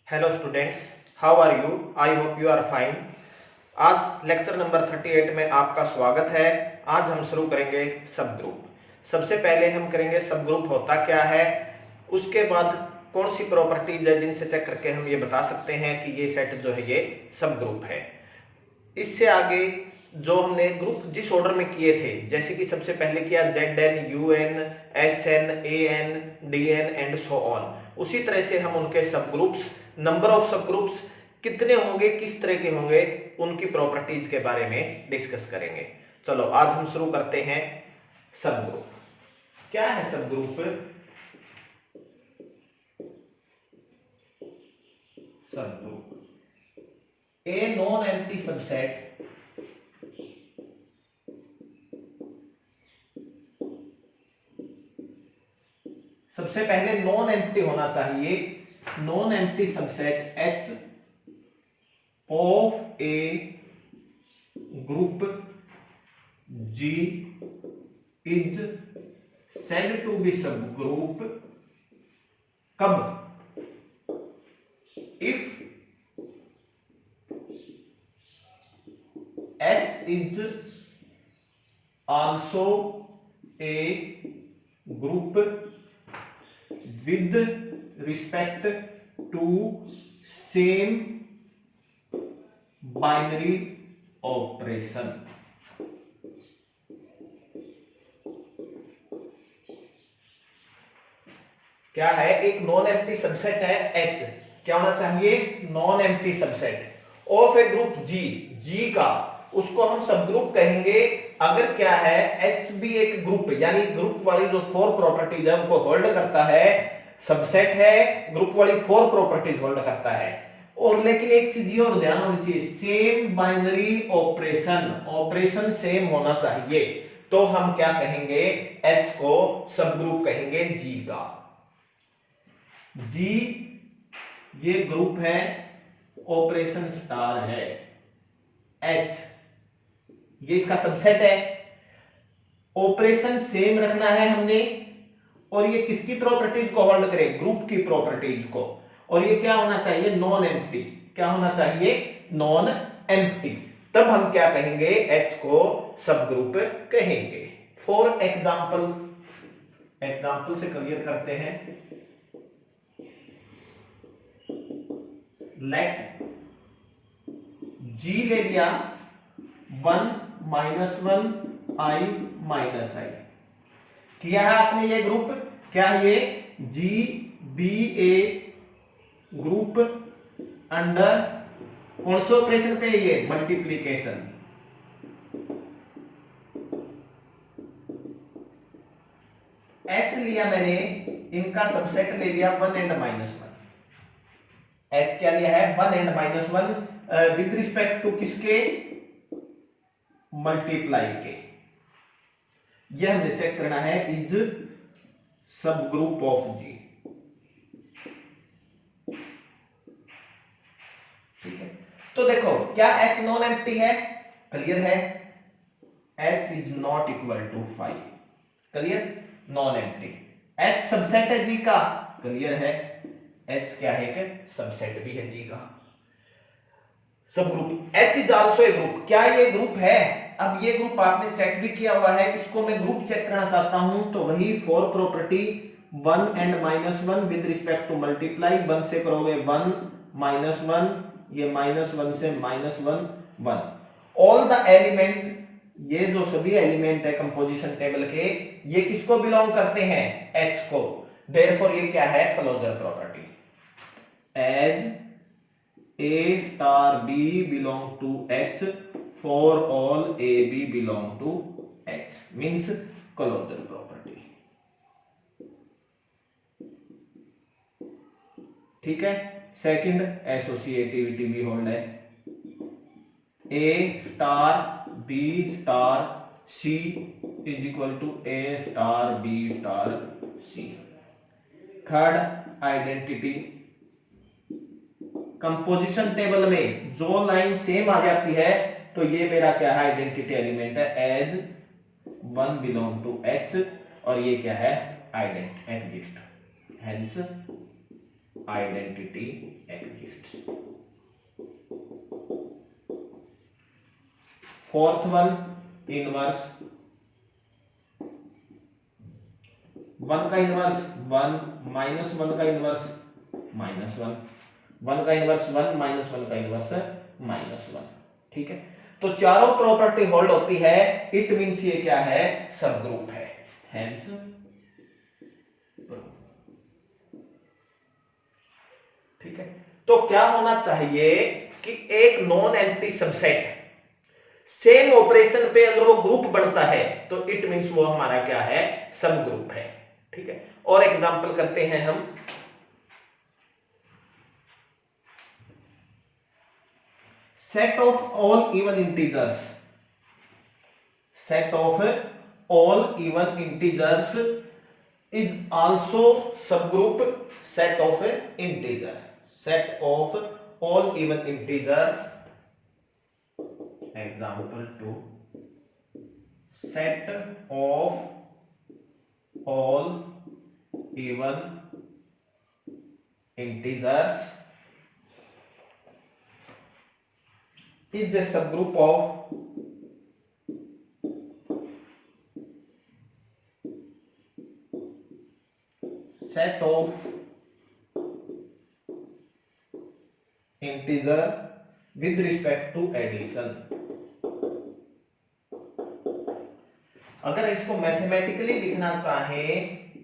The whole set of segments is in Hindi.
Hello students, how are you? I hope you are fine. आज लेक्चर नंबर 38 में आपका स्वागत है। आज हम शुरू करेंगे सब ग्रुप। सबसे पहले हम करेंगे सब ग्रुप होता क्या है, उसके बाद कौन सी प्रॉपर्टीज है जिनसे चेक करके हम ये बता सकते हैं कि ये सेट जो है ये सब ग्रुप है। इससे आगे जो हमने ग्रुप जिस ऑर्डर में किए थे, जैसे कि सबसे पहले किया ZN, UN, SN, AN, DN and so on, उसी तरह से हम उनके सब ग्रुप्स, नंबर ऑफ सब ग्रुप्स कितने होंगे, किस तरह के होंगे, उनकी प्रॉपर्टीज के बारे में डिस्कस करेंगे। चलो आज हम शुरू करते हैं। सब ग्रुप क्या है? Subgroup subgroup a non empty subset सबसे पहले नॉन एम्प्टी होना चाहिए। Non empty subset H of a group G is said to be subgroup कब? If H is also a group with respect to same binary operation। क्या है? एक नॉन एम्प्टी सबसेट है H। क्या होना चाहिए? Non empty subset of a group G का, उसको हम सब ग्रुप कहेंगे अगर क्या है, H भी एक ग्रुप यानी ग्रुप वाली जो 4 प्रॉपर्टीज है उनको होल्ड करता है, सबसेट है, ग्रुप वाली 4 प्रॉपर्टीज होल्ड करता है। और लेकिन एक चीज ये और ध्यान होनी चाहिए, सेम बाइनरी ऑपरेशन सेम होना चाहिए। तो हम क्या कहेंगे? H को सब ग्रुप कहेंगे G का। G ये ग्रुप है, ऑपरेशन स्टार है, H ये इसका सबसेट है। ऑपरेशन सेम रखना है हमने, और ये किसकी प्रॉपर्टीज को होल्ड करे? ग्रुप की प्रॉपर्टीज को। और ये क्या होना चाहिए? Non empty. क्या होना चाहिए? Non empty. तब हम क्या कहेंगे? H को सब ग्रुप कहेंगे। फॉर एग्जाम्पल से क्लियर करते हैं। लेट G ले लिया 1 -1 I -I, किया है आपने ये ग्रुप। क्या ये G B A group under कौन से ऑपरेशन पे? ये मल्टीप्लीकेशन। H लिया मैंने, इनका सबसेट ले लिया 1 एंड -1। H क्या लिया है? 1 एंड -1 विद रिस्पेक्ट टू किसके? मल्टीप्लाई के। यह हमें चेक करना है, इज सब ग्रुप ऑफ G। ठीक है, तो देखो क्या H नॉन एम्प्टी है? क्लियर है। H is not equal to 5। Clear, non empty. H subset है G का। क्लियर है, H क्या है? सबसेट भी है G का। सब group H is also a group. क्या ये ग्रुप है? अब ये ग्रुप आपने चेक भी किया हुआ है, इसको मैं ग्रुप चेक करना चाहता हूं तो वही 4 property 1 and -1 with respect to multiply. 1 से करोगे 1 -1, ये -1 से -1 1। ऑल द एलिमेंट, ये जो सभी एलिमेंट है कंपोजिशन टेबल के, ये किसको बिलोंग करते हैं? H को। देयरफॉर ये क्या है? Closure property. As A star B belong to H, for all A B belong to H means closure property। ठीक है। सेकंड, एसोसिएटिविटी भी होल्ड है। A star B star C is equal to A star B star C। Third, identity. Composition table में जो लाइन सेम आ जाती है तो ये मेरा क्या है? आइडेंटिटी एलिमेंट है। एज 1 बिलोंग टू H, और ये क्या है? Identity exist, hence identity exist. Fourth one inverse, one का इनवर्स वन, माइनस वन का इनवर्स माइनस वन, वन का इनवर्स वन, माइनस वन का इनवर्स माइनस वन। ठीक है, तो चारों प्रॉपर्टी होल्ड होती है, इट मींस ये क्या है, सब ग्रुप है, हेंस। ठीक है, तो क्या होना चाहिए कि एक non empty subset same operation पे अगर वो ग्रुप बनता है तो इट मींस वो हमारा क्या है, सब ग्रुप है। ठीक है, और एग्जांपल करते हैं हम। Set of all even integers, set of all even integers is also subgroup set of integer, set of all even integers, example 2, set of all even integers is a subgroup of set of integer with respect to addition। अगर इसको मैथमेटिकली लिखना चाहें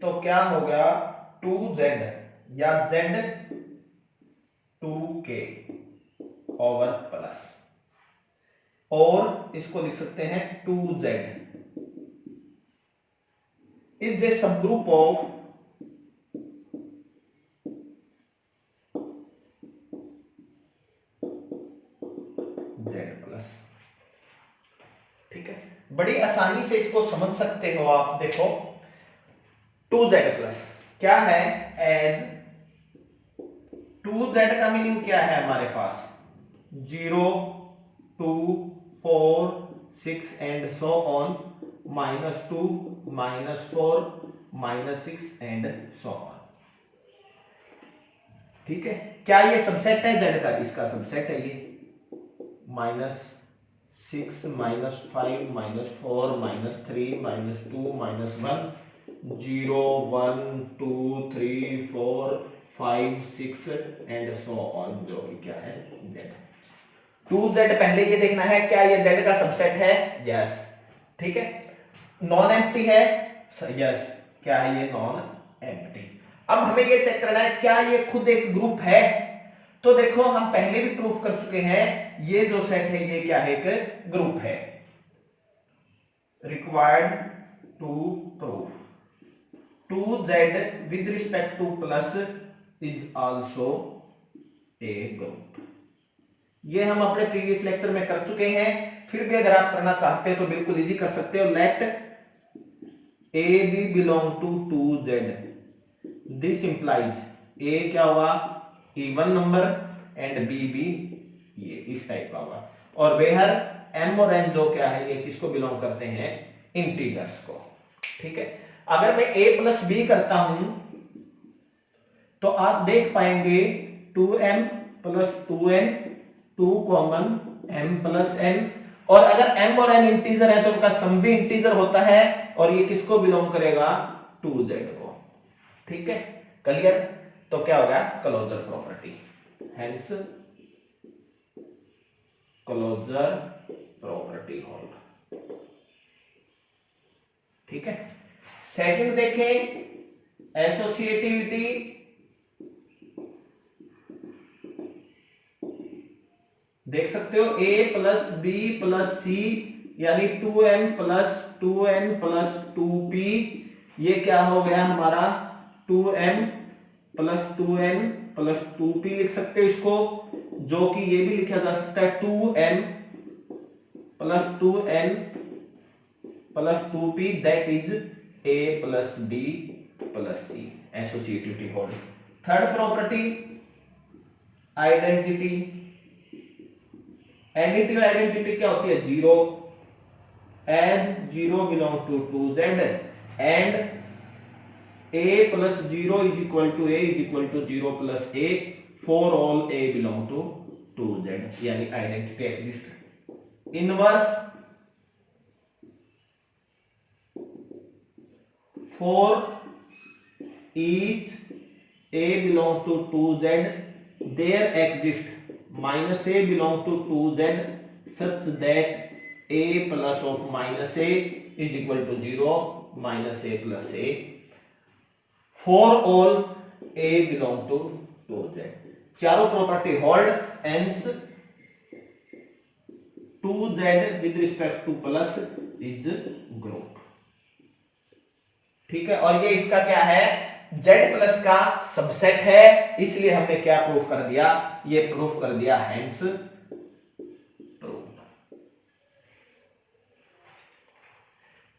तो क्या होगा, 2z या z 2k ओवर प्लस, और इसको लिख सकते हैं 2z is a subgroup of z plus. ठीक है, बड़ी आसानी से इसको समझ सकते हो आप, देखो 2z प्लस क्या है, एज 2z का मीनिंग क्या है हमारे पास, 0 2 4 6 and so on, -2 -4 -6 and so on. ठीक है, क्या ये सबसेट है z का, इसका सबसेट है ये, -6 -5 -4 -3 -2 -1 0 1 2 3 4 5 6 एंड सो ऑन, जो कि क्या है z। 2z पहले ये देखना है क्या ये z का सबसेट है, यस। ठीक है, नॉन एम्प्टी है, यस, क्या है ये, नॉन एम्प्टी। अब हमें ये चेक करना है क्या ये खुद एक ग्रुप है, तो देखो हम पहले भी प्रूफ कर चुके हैं, ये जो सेट है ये क्या है, एक ग्रुप है। Required to proof 2z with respect to plus is also a group. ये हम अपने प्रीवियस लेक्चर में कर चुके हैं, फिर भी अगर आप करना चाहते हैं तो बिल्कुल इजी कर सकते हो। Let A b belong to 2z, this implies a क्या हुआ, इवन नंबर, एंड बी भी ये इस टाइप का होगा, और वेहर m और n जो क्या है ये किसको बिलोंग करते हैं, इंटीजर्स को। ठीक है, अगर मैं a प्लस बी करता हूं तो आप देख पाएंगे 2m plus 2n, 2 common m plus n, और अगर m और n इंटीजर है तो उनका सम भी इंटीजर होता है, और ये किसको बिलोंग करेगा, 2z को। ठीक है, क्लियर, तो क्या होगा, closure property, hence closure property hold. ठीक है, सेकंड देखें, एसोसिएटिविटी। देख सकते हो a plus b plus c यानी 2m plus 2n plus 2p, ये क्या हो गया हमारा, 2m plus 2n plus 2p लिख सकते हो इसको, जो कि ये भी लिखा जा सकता है 2m plus 2n plus 2p, that is a plus b plus c, associativity hold. Third property, identity. Additive identity क्या होती है, 0 as 0 belong to 2z and a plus 0 is equal to a is equal to 0 plus a for all a belong to 2z, यानी identity exist. Inverse for each a belong to 2z there exist minus a belong to 2z such that a plus of minus a is equal to 0 minus a plus a for all a belong to 2z। चारों property hold, hence 2z with respect to plus is group। ठीक है, और ये इसका क्या है, z प्लस का सबसेट है, इसलिए हमने क्या प्रूफ कर दिया, ये प्रूफ कर दिया हेंस प्रूफ।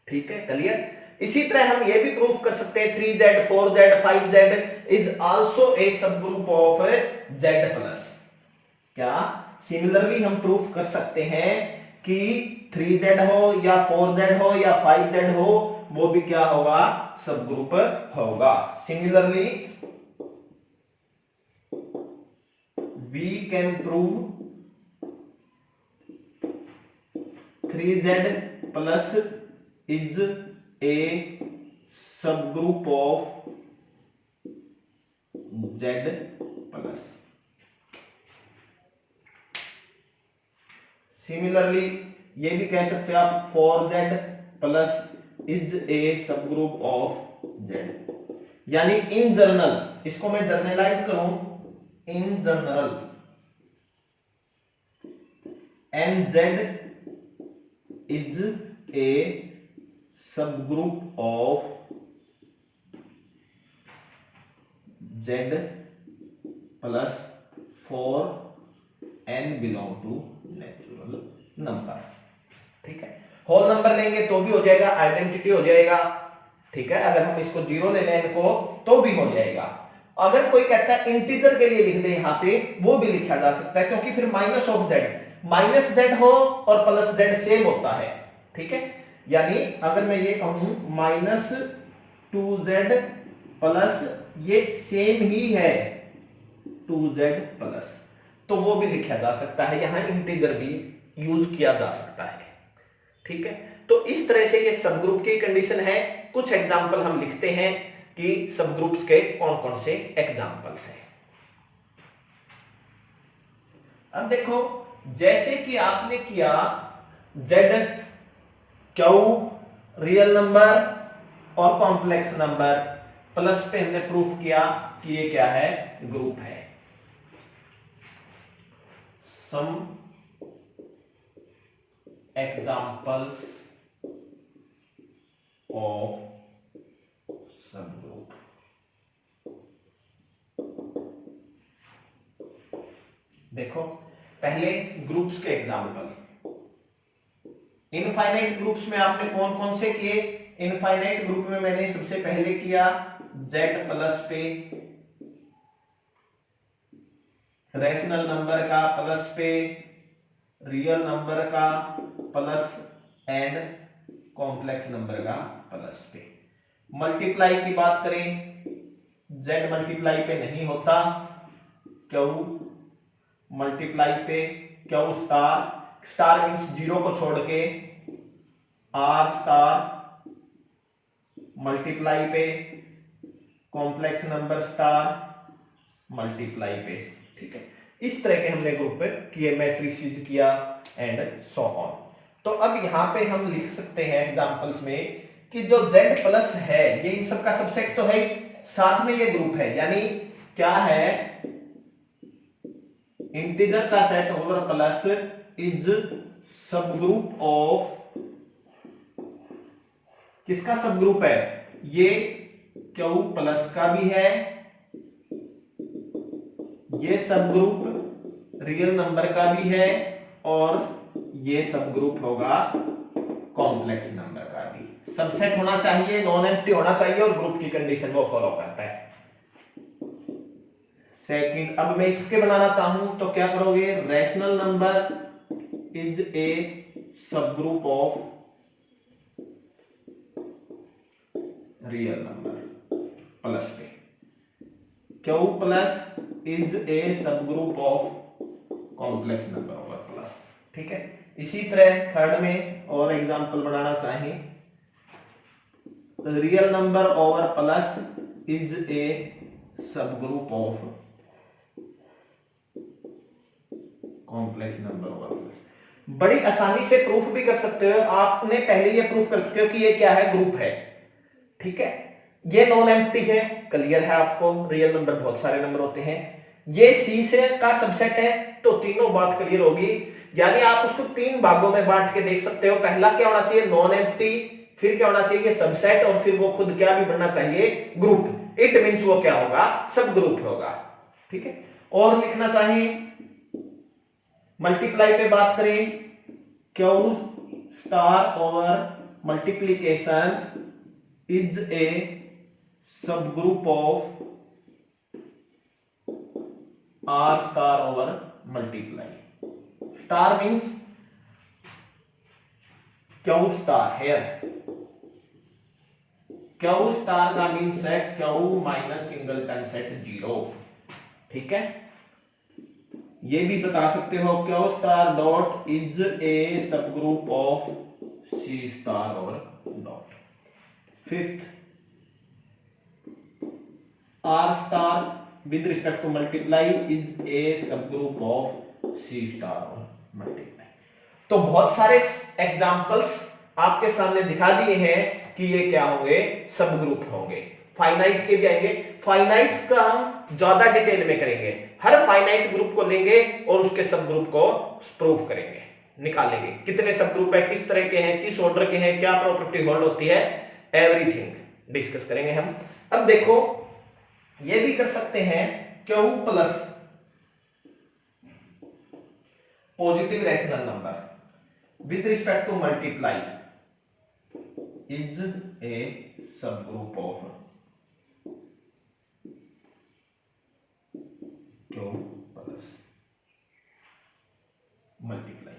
ठीक है, क्लियर। इसी तरह हम ये भी प्रूफ कर सकते हैं 3z 4z 5z is also A subgroup of z plus. क्या सिमिलरली हम प्रूफ कर सकते हैं कि 3z हो या 4z हो या 5z हो, वो भी क्या होगा, सब ग्रुप होगा। Similarly we can prove 3z plus is a subgroup of z plus. Similarly ये भी कह सकते हो आप 4z plus is a subgroup of z, यानी इन जनरल, इसको मैं जर्नलाइज करूं, in general nz is a subgroup of z plus for n belong to natural number. ठीक है, होल नंबर लेंगे तो भी हो जाएगा, आइडेंटिटी हो जाएगा। ठीक है, अगर हम इसको 0 ले लें इनको तो भी हो जाएगा। अगर कोई कहता है इंटीजर के लिए लिख दे यहां पे, वो भी लिखा जा सकता है, क्योंकि फिर minus of z, minus z हो और प्लस z सेम होता है। ठीक है, यानी अगर मैं ये कहूं माइनस 2z प्लस, ये सेम ही है 2z प्लस, तो वो भी लिखा जा सकता है, यहां इंटीजर भी यूज किया जा सकता है। ठीक है, तो इस तरह से ये सब ग्रुप की कंडीशन है। कुछ एग्जांपल हम लिखते हैं कि सब ग्रुप्स के कौन कौन से एग्जांपल्स हैं। अब देखो, जैसे कि आपने किया z क्यू रियल नंबर और कॉम्प्लेक्स नंबर प्लस पे हमने प्रूफ किया कि ये क्या है, ग्रुप है। सम एग्जांपल्स ऑफ सब ग्रुप। देखो, पहले ग्रुप्स के एग्जांपल, इनफाइनाइट ग्रुप्स में आपने कौन कौन से किए। इनफाइनाइट ग्रुप में मैंने सबसे पहले किया z प्लस पे रैशनल नंबर का, प्लस पे रियल नंबर का, प्लस एंड कॉम्प्लेक्स नंबर का प्लस पे। मल्टीप्लाई की बात करें, z मल्टीप्लाई पे नहीं होता, क्यू मल्टीप्लाई पे क्यू स्टार, स्टार मीन्स 0 को छोड़ के r स्टार मल्टीप्लाई पे कॉम्प्लेक्स नंबर स्टार मल्टीप्लाई पे। ठीक है, इस तरह के हमने ग्रुप किए, मैट्रिसेस किया एंड सो ऑन। तो अब यहां पे हम लिख सकते हैं एग्जांपल्स में कि जो z प्लस है ये इन सब का सबसेट तो है ही, साथ में ये ग्रुप है, यानी क्या है, इंटीजर का सेट ओवर प्लस इज सब ग्रुप ऑफ, किसका सब ग्रुप है, ये क्यू प्लस का भी है, ये सब ग्रुप रियल नंबर का भी है, और ये सब ग्रुप होगा कॉम्प्लेक्स नंबर का भी। सबसेट होना चाहिए, नॉन एम्प्टी होना चाहिए, और ग्रुप की कंडीशन वो फॉलो करता है। सेकंड, अब मैं इसके बनाना चाहूं तो क्या करोगे, rational number is a subgroup of real number. Plus पे, Q plus is a subgroup of complex number over plus. ठीक है, इसी तरह थर्ड में और एग्जांपल बनाना चाहें, real number over plus is a subgroup of complex number over plus. बड़ी आसानी से प्रूफ भी कर सकते हो, आपने पहले ये प्रूफ कर चुके हो कि ये क्या है, ग्रुप है। ठीक है, ये नॉन एम्प्टी है, क्लियर है आपको, रियल नंबर बहुत सारे नंबर होते हैं, ये सी से का सबसेट है, तो तीनों बात क्लियर होगी। यानी आप उसको तीन भागों में बांट के देख सकते हो, पहला क्या होना चाहिए, नॉन एम्प्टी, फिर क्या होना चाहिए, सबसेट, और फिर वो खुद क्या भी बनना चाहिए, ग्रुप। इट मींस वो क्या होगा, सब ग्रुप होगा। ठीक है, और लिखना चाहिए मल्टीप्लाई पे बात करें, Q star over multiplication is a subgroup of R star over multiply. Star means Q star, here Q star का मीन्स है क्यू माइनस सिंगलटन सेट 0। ठीक है, ये भी बता सकते हो Q star dot is a subgroup of C star और dot. Fifth, R star with respect to multiply is a subgroup of C star और मल्टीप्लाई। तो बहुत सारे एग्जांपल्स आपके सामने दिखा दिए हैं कि ये क्या होंगे, सब ग्रुप होंगे। फाइनाइट के भी आएंगे, फाइनाइट्स का हम ज्यादा डिटेल में करेंगे, हर फाइनाइट ग्रुप को लेंगे और उसके सब ग्रुप को प्रूफ करेंगे, निकालेंगे कितने सब ग्रुप है, किस तरह के हैं, किस ऑर्डर के हैं, क्या प्रॉपर्टी होल्ड होती है, एवरीथिंग डिस्कस करेंगे हम। अब देखो, ये भी कर सकते हैं, Q plus positive rational number with respect to multiply is a subgroup of Q plus multiply.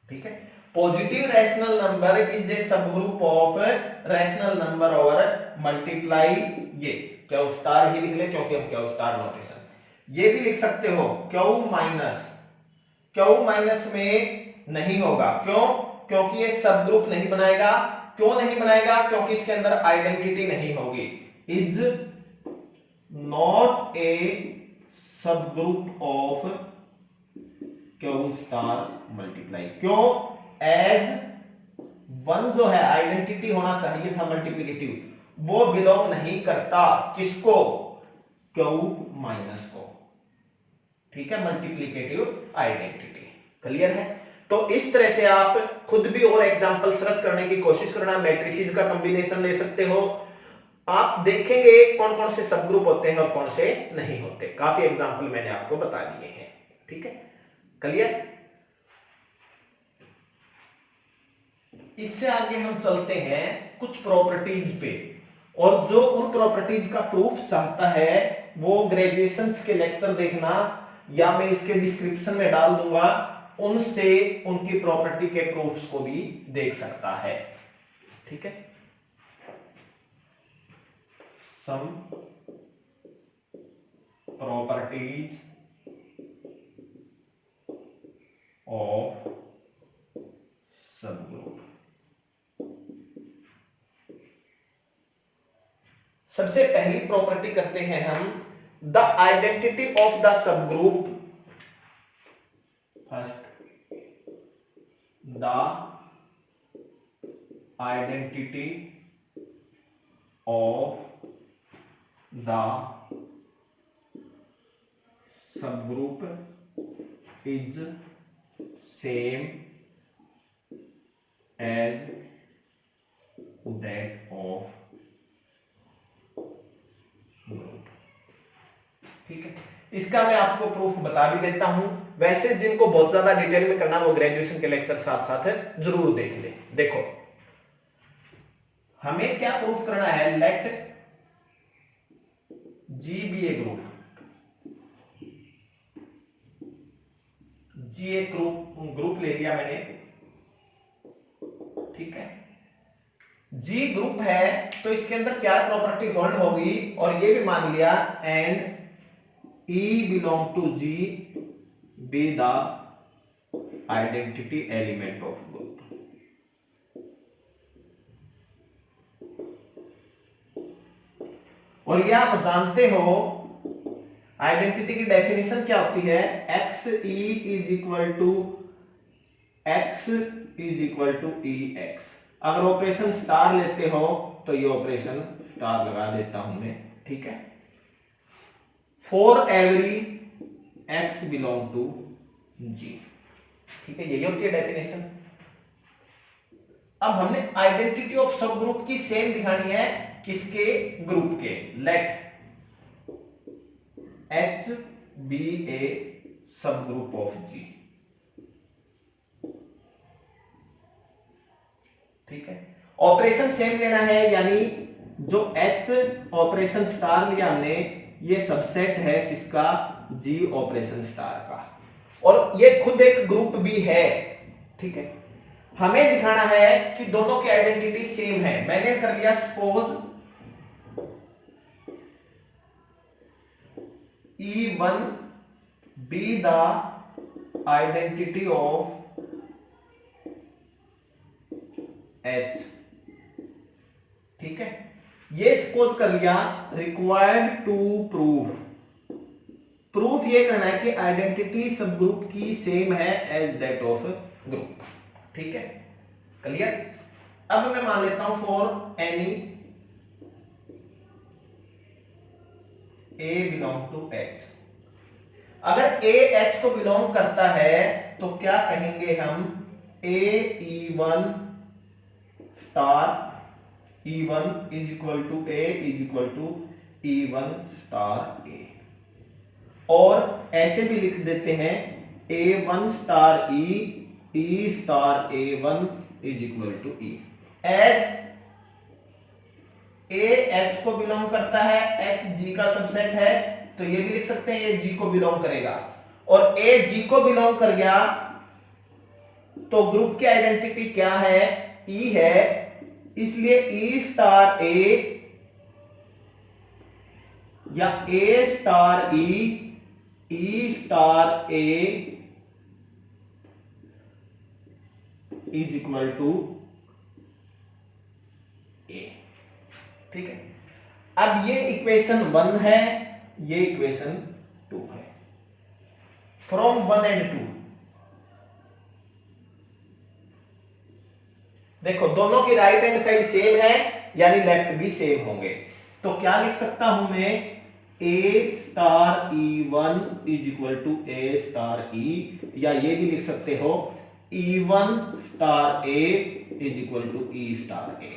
ठीक है, positive rational number is a subgroup of rational number over multiply, ये क्यू स्टार ही लिख ले क्योंकि हम क्यू स्टार नोटेशन। ये भी लिख सकते हो क्यू माइनस में नहीं होगा, क्यों, क्योंकि ये सब ग्रुप नहीं बनाएगा। क्यों नहीं बनाएगा, क्योंकि इसके अंदर आइडेंटिटी नहीं होगी। Is not a subgroup of Q star multiply. क्यों, एज वन जो है आइडेंटिटी होना चाहिए था मल्टीप्लिकेटिव, वो बिलोंग नहीं करता किसको, क्यू माइनस को। ठीक है, मल्टीप्लिकेटिव आइडेंटिटी, क्लियर है। तो इस तरह से आप खुद भी और एग्जांपल सर्च करने की कोशिश करना, मैट्रिसेस का कॉम्बिनेशन ले सकते हो, आप देखेंगे कौन कौन से सब ग्रुप होते हैं और कौन से नहीं होते। काफी एग्जांपल मैंने आपको बता दिए हैं। ठीक है, क्लियर। इससे आगे हम चलते हैं कुछ प्रॉपर्टीज पे, और जो उन प्रॉपर्टीज का प्रूफ चाहता है वो ग्रेजुएशंस के लेक्चर देखना, या मैं इसके डिस्क्रिप्शन में डाल दूंगा, उनसे उनकी प्रॉपर्टी के प्रूफ्स को भी देख सकता है। ठीक है, some properties of subgroup. सबसे पहली प्रॉपर्टी करते हैं हम, the identity of the subgroup. First, the identity of the subgroup is same as that of group. ठीक है, इसका मैं आपको प्रूफ बता भी देता हूं। वैसे जिनको बहुत ज्यादा डिटेल में करना वो ग्रेजुएशन के लेक्चर साथ साथ जरूर देख ले। देखो, हमें क्या प्रूफ करना है, लेट जी बी ए ग्रुप, जी एक ग्रुप ले लिया मैंने। ठीक है, जी ग्रुप है तो इसके अंदर 4 प्रॉपर्टी होल्ड होगी, और ये भी मान लिया and E belong to G be the identity element of group। और ये आप जानते हो आइडेंटिटी की डेफिनेशन क्या होती है, X E is equal to X is equal to E X. अगर ऑपरेशन स्टार लेते हो तो ये ऑपरेशन स्टार लगा देता हूं मैं, ठीक है। For every X belong to G, ठीक है, यही होती है डेफिनेशन। अब हमने आइडेंटिटी ऑफ सब ग्रुप की सेम दिखानी है किसके, ग्रुप के। Late H B A subgroup of जी, ठीक है। ऑपरेशन सेम लेना है, यानी जो एच ऑपरेशन स्टार लिया हमने, ये सबसेट है किसका, जी ऑपरेशन स्टार का, और ये खुद एक ग्रुप भी है, ठीक है। हमें दिखाना है कि दोनों की आइडेंटिटी सेम है। मैंने कर लिया suppose E1 be the identity of H, ठीक है। ये सपोज कर लिया। रिक्वायर्ड टू प्रूफ ये करना है कि आइडेंटिटी सब ग्रुप की सेम है एज दैट ऑफ ग्रुप, ठीक है, क्लियर। अब मैं मान लेता हूं for any A belong to H। अगर A H को बिलोंग करता है तो क्या कहेंगे हम, A E1 star E1 is equal to A is equal to E1 star A, और ऐसे भी लिख देते हैं A1 star E star A1 is equal to E। As A H को बिलोंग करता है, एच जी का सबसेट है, तो ये भी लिख सकते हैं ये जी को बिलोंग करेगा, और ए जी को बिलोंग कर गया तो ग्रुप की आइडेंटिटी क्या है, ई है, इसलिए ई स्टार ए या A star E star A is equal to A, ठीक है। अब ये इक्वेशन 1 है, ये इक्वेशन 2 है। फ्रॉम 1 एंड 2 देखो दोनों की राइट हैंड साइड सेम है, यानी लेफ्ट भी सेम होंगे, तो क्या लिख सकता हूं मैं, A star E1 is equal to A star E, या ये भी लिख सकते हो E1 star A is equal to E star A.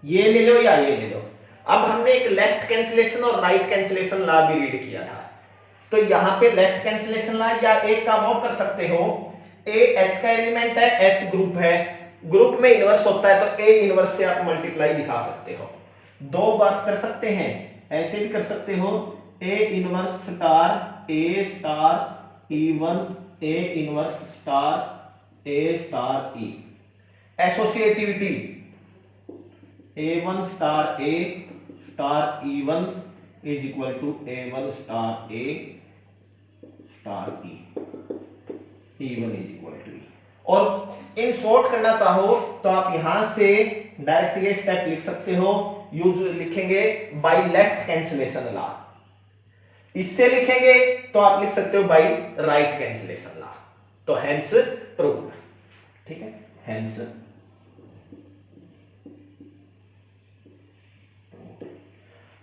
ये ले लो या ये ले लो। अब हमने एक लेफ्ट कैंसिलेशन और राइट कैंसिलेशन लॉ भी रीड किया था, तो यहां पे लेफ्ट कैंसिलेशन लॉ या एक काम और कर सकते हो, ए एच का एलिमेंट है, एच ग्रुप है, ग्रुप में इनवर्स होता है तो ए इनवर्स से आप मल्टीप्लाई दिखा सकते हो। दो बात कर सकते हैं, ऐसे भी कर सकते हो, A inverse star E1 A inverse star E, associativity A1 star A star E1 is equal to A1 star A star E1 is equal to E। और इन शॉर्ट करना चाहो तो आप यहां से डायरेक्ट ये स्टेप लिख सकते हो, यूज लिखेंगे बाय लेफ्ट कैंसिलेशन लॉ। इससे लिखेंगे तो आप लिख सकते हो बाय राइट कैंसिलेशन लॉ, तो हेंस प्रूव्ड, ठीक है, हेंस।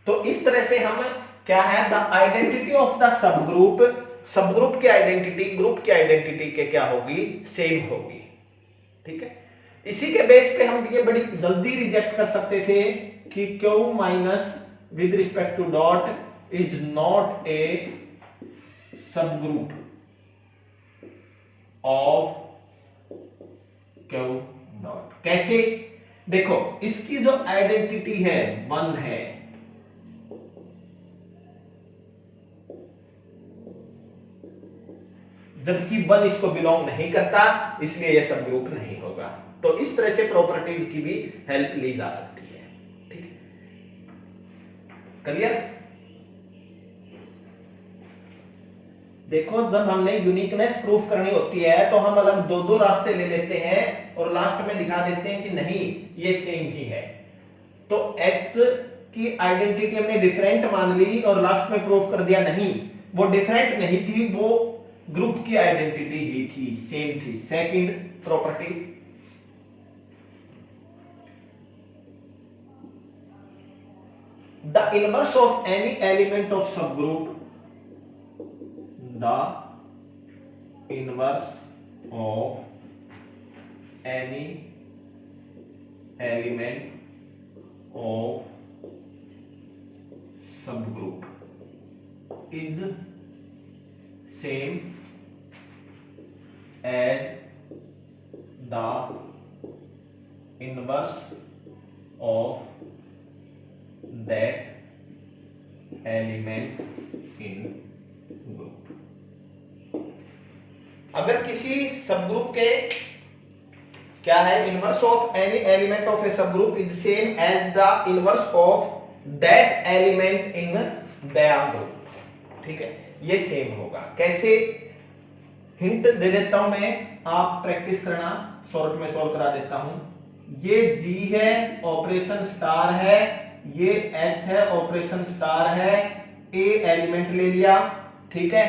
तो इस तरह से हम क्या है, the identity of the subgroup की आइडेंटिटी ग्रुप की आइडेंटिटी के क्या होगी, सेम होगी, ठीक है। इसी के बेस पे हम ये बड़ी जल्दी रिजेक्ट कर सकते थे कि Q minus with respect to dot is not a subgroup of Q dot. कैसे, देखो इसकी जो आइडेंटिटी है 1 है, जबकि 1 इसको बिलोंग नहीं करता, इसलिए यह सब ग्रुप नहीं होगा। तो इस तरह से प्रॉपर्टीज की भी हेल्प ली जा सकती है। ठीक है, क्लियर? देखो, जब हमने यूनिकनेस प्रूफ करनी होती है तो हम अलग दो दो रास्ते ले लेते हैं और लास्ट में दिखा देते हैं कि नहीं ये सेम ही है। तो X की आइडेंटिटी हमने डिफरेंट मान ली और लास्ट में प्रूफ कर दिया नहीं, वो डिफरेंट नहीं थी, वो ग्रुप की आइडेंटिटी ही थी, सेम थी। Second property, the inverse of any element of subgroup, the inverse of any element of subgroup is same as the inverse of that element in group। अगर किसी सबग्रुप के क्या है, inverse of any element of a subgroup is same as the inverse of that element in that group. ठीक है, ये सेम होगा। कैसे, हिंट दे देता हूं मैं, आप प्रैक्टिस करना, शॉर्ट में सॉल्व करा देता हूं। ये G है, ऑपरेशन स्टार है, ये H है, ऑपरेशन स्टार है, A एलिमेंट ले लिया। ठीक है,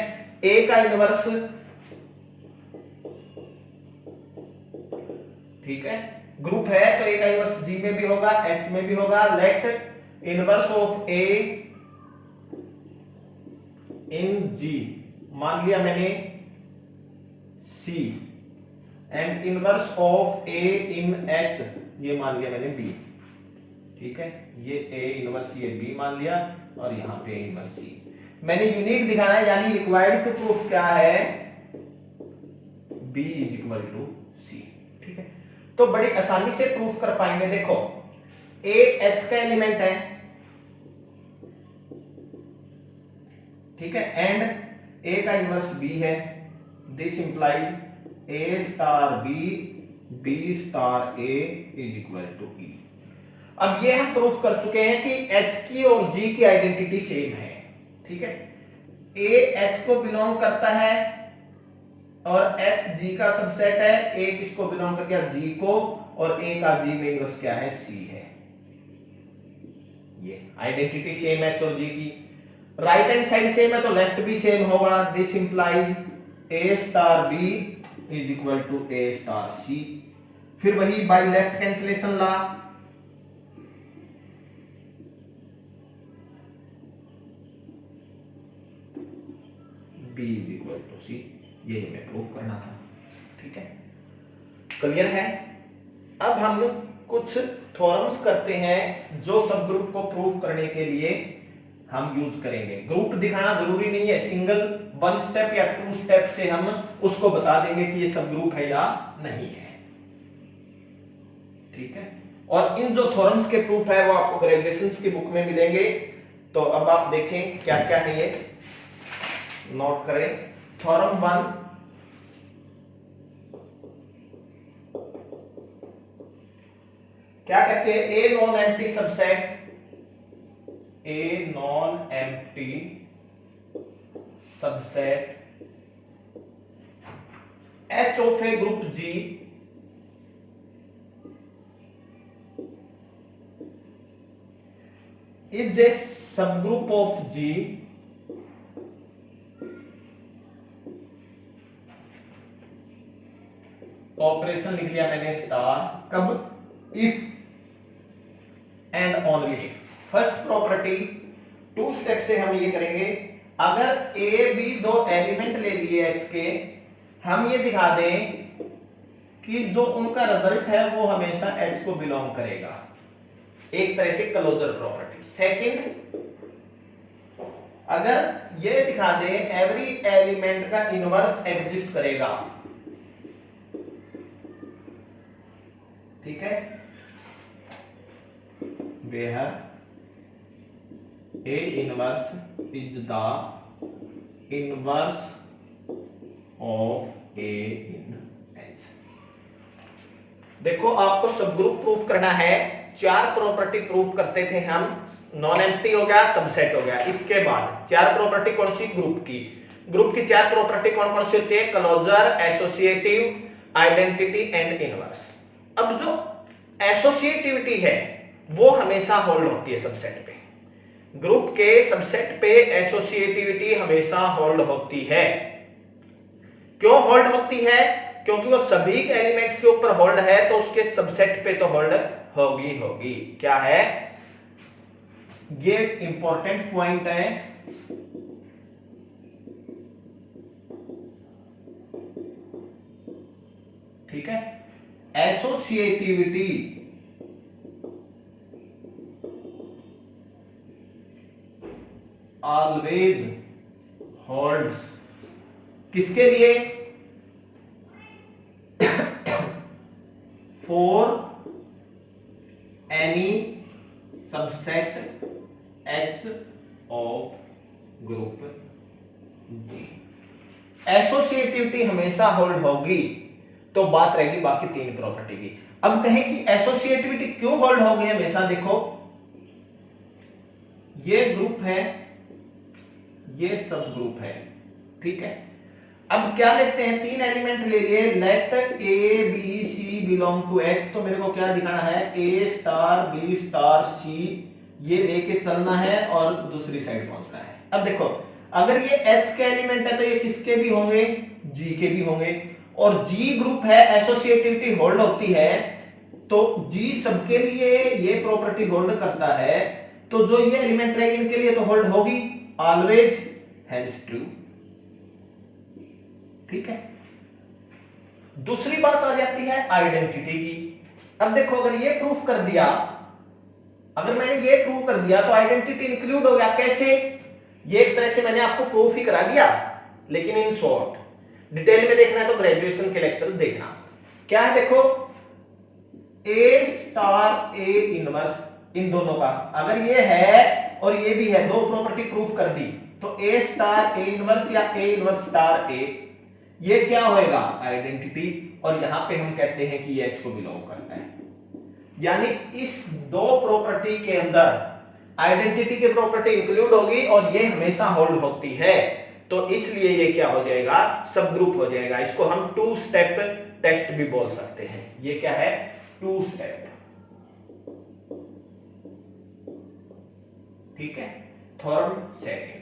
A का इनवर्स, ठीक है, ग्रुप है तो A का इनवर्स G में भी होगा, H में भी होगा। Let inverse of A in G मान लिया मैंने C, and inverse of A in H ये मान लिया मैंने B। ठीक है, ये A इनवर्स ये B मान लिया और यहां पे इनवर्स C। मैंने यूनिक दिखाना है, यानी रिक्वायर्ड टू प्रूफ क्या है, B is equal to C। ठीक है, तो बड़ी आसानी से प्रूफ कर पाएंगे। देखो, A H का एलिमेंट है, ठीक है, एंड A का इनवर्स B है। This implies A star B, B star A is equal to E। अब ये हम प्रूफ कर चुके हैं कि H की और G की आइडेंटिटी सेम है। ठीक है, A H को बिलोंग करता है और H G का सबसेट है। A किसको बिलोंग कर गया, G को, और A का G में इनवर्स क्या है, C है। ये आइडेंटिटी सेम है H और G की। राइट हैंड साइड सेम है तो लेफ्ट भी सेम होगा। This implies A star B is equal to A star C। फिर वही by left cancellation law, B is equal to C। यही हमें प्रूफ करना था। ठीक है, क्लियर है? अब हम कुछ थ्योरम्स करते हैं जो सब ग्रुप को प्रूफ करने के लिए हम यूज करेंगे। ग्रुप दिखाना जरूरी नहीं है, सिंगल वन स्टेप या टू स्टेप से हम उसको बता देंगे कि ये सब ग्रुप है या नहीं है। ठीक है, और इन जो थ्योरम्स के प्रूफ है वो आपको ग्रेजुएशन की बुक में मिलेंगे। तो अब आप देखें क्या क्या है, ये नोट करें। थ्योरम 1, क्या कहते हैं, a non empty subset, a non empty subset H of a group G is a subgroup of G operation लिख लिया मैंने स्टार, कब, if and only if. First property, two step से हम ये करेंगे। अगर ए बी दो एलिमेंट ले लिए H के, हम ये दिखा दें कि जो उनका रिजल्ट है वो हमेशा H को बिलोंग करेगा, एक तरह से क्लोजर प्रॉपर्टी। सेकंड, अगर ये दिखा दें एवरी एलिमेंट का इनवर्स एग्जिस्ट करेगा। ठीक है, where A inverse is the inverse of A in H। देखो आपको सब ग्रुप प्रूफ करना है, चार प्रॉपर्टी प्रूफ करते थे हम, नॉन एम्प्टी हो गया, सबसेट हो गया। इसके बाद चार प्रॉपर्टी कौन सी? ग्रुप की चार प्रॉपर्टी कौन कौन सी होती है? Closure, associative, identity and inverse. अब जो एसोसिएटिविटी है वो हमेशा होल्ड होती है सबसेट पे, ग्रुप के सबसेट पे एसोसिएटिविटी हमेशा होल्ड होती है। क्यों होल्ड होती है? क्योंकि वो सभी एलिमेंट्स के ऊपर होल्ड है, तो उसके सबसेट पे तो होल्ड होगी। क्या है ये? इंपॉर्टेंट पॉइंट है। ठीक है, एसोसिएटिविटी ऑलवेज होल्ड्स किसके लिए? For any subset H of group G. Associativity हमेशा होल्ड होगी, तो बात रहेगी बाकी तीन प्रॉपर्टी की। अब कहें कि एसोसिएटिविटी क्यों होल्ड होगी हमेशा? देखो ये ग्रुप है, ये सब ग्रुप है, ठीक है। अब क्या लेते हैं? तीन एलिमेंट ले लिए, let A B C belong to H. तो मेरे को क्या दिखाना है? A star B star C, ये लेके चलना है और दूसरी साइड पहुंचना है। अब देखो अगर ये एच के एलिमेंट है तो ये किसके भी होंगे? जी के भी होंगे। और जी ग्रुप है, एसोसिएटिविटी होल्ड होती है, तो जी सबके लिए ये प्रॉपर्टी होल्ड करता है, तो जो ये एलिमेंट रहेगी इनके लिए तो होल्ड होगी ऑलवेज, हेंस ट्रू। ठीक है, दूसरी बात आ जाती है आइडेंटिटी की। अब देखो अगर ये प्रूफ कर दिया, अगर मैंने ये प्रूव कर दिया तो आइडेंटिटी इंक्लूड हो गया। कैसे? ये एक तरह से मैंने आपको प्रूफ ही करा दिया, लेकिन इन शॉर्ट। डिटेल में देखना है तो ग्रेजुएशन के लेक्चर देखना। क्या है? देखो ए स्टार ए इनवर्स, इन दोनों का अगर ये है और ये भी है, दो प्रॉपर्टी प्रूफ कर दी, तो ए स्टार ए इनवर्स या ए इनवर्स स्टार ए, ये क्या होएगा? आइडेंटिटी। और यहां पे हम कहते हैं कि ये एच को बिलोंग करता है। यानी इस दो प्रॉपर्टी के अंदर आइडेंटिटी की प्रॉपर्टी इंक्लूड होगी और ये हमेशा होल्ड होती है, तो इसलिए ये क्या हो जाएगा? सब ग्रुप हो जाएगा। इसको हम टू स्टेप टेस्ट भी बोल सकते हैं। ये क्या है? Two step. ठीक है, थर्ड सेकंड।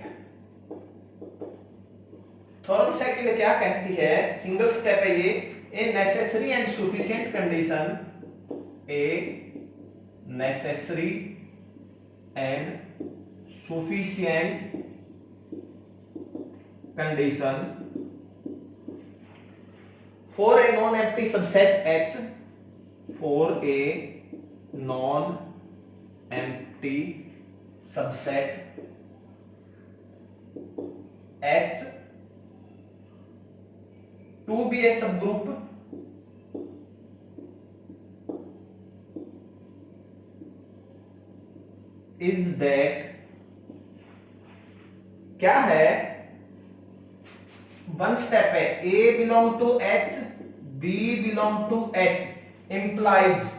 थर्ड सेकंड क्या कहती है? सिंगल स्टेप है ये। A necessary and sufficient condition, a necessary and sufficient condition for a non empty subset H, for a non empty subset H to be a subgroup is that, क्या है? वन स्टेप है, A belong to H, B belong to H implies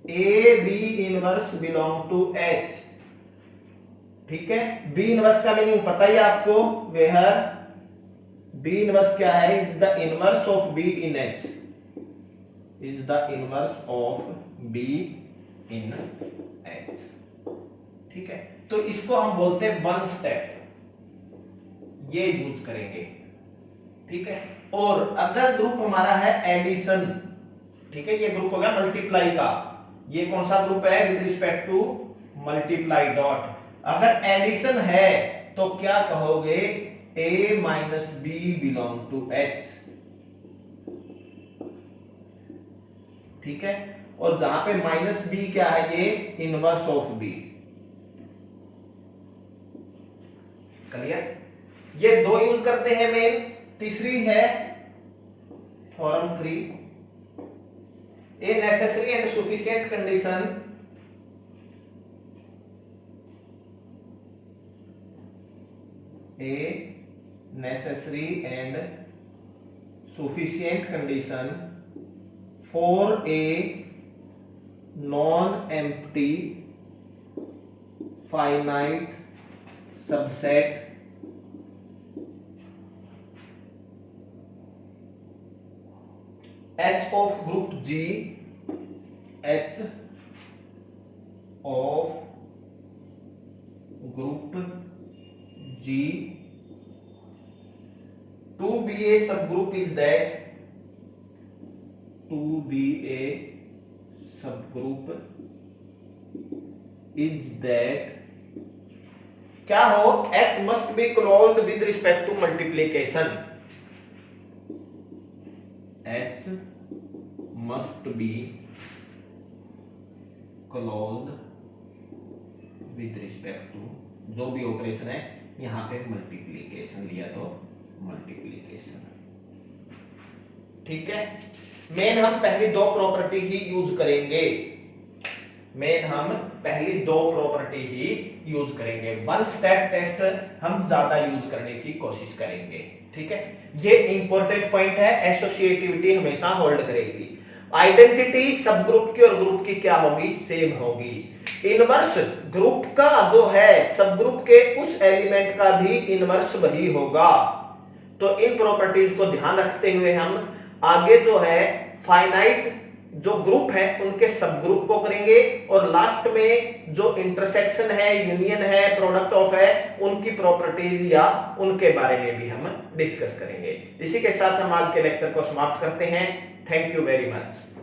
A B inverse belong to H। ठीक है, B इनवर्स का मीनिंग पता ही आपको, वेयर B इनवर्स क्या है? Is the inverse of B in H, is the inverse of B in H। ठीक है, तो इसको हम बोलते हैं वन स्टेप, ये यूज करेंगे। ठीक है, और अगर ग्रुप हमारा है एडिशन, ठीक है, ये ग्रुप होगा मल्टीप्लाई का, ये कौन सा ग्रुप है? With respect to multiply dot. अगर एडिशन है तो क्या कहोगे? A minus B belong to H। ठीक है, और जहां पे माइनस बी क्या है? ये इनवर्स ऑफ B। क्लियर? ये दो यूज करते हैं मेन। तीसरी है form 3, a necessary and sufficient condition A necessary and sufficient condition for a non empty finite subset H of group G, H of group G to be a subgroup is that, to be a subgroup is that क्या हो, H must be closed with respect to multiplication. H must be closed with respect to, जो भी ऑपरेशन है यहां पे मल्टीप्लीकेशन लिया तो मल्टीप्लीकेशन, ठीक है। मेन हम पहली दो प्रॉपर्टी ही यूज करेंगे, मेन हम पहली दो प्रॉपर्टी ही यूज करेंगे, वन स्टेप टेस्ट हम ज्यादा यूज करने की कोशिश करेंगे, ठीक है। ये इंपॉर्टेंट पॉइंट है, एसोसिएटिविटी हमेशा होल्ड करेगी। आइडेंटिटी सब ग्रुप की और ग्रुप की क्या होगी, सेम होगी। इनवर्स ग्रुप का जो है सब ग्रुप के उस एलिमेंट का भी इनवर्स वही होगा। तो इन प्रॉपर्टीज को ध्यान रखते हुए हम आगे जो है फाइनाइट जो ग्रुप है उनके सब ग्रुप को करेंगे, और लास्ट में जो इंटरसेक्शन है, यूनियन है, प्रोडक्ट ऑफ है, उनकी प्रॉपर्टीज या उनके बारे में भी हम डिस्कस करेंगे। इसी के साथ हम आज के लेक्चर को समाप्त करते हैं। Thank you very much.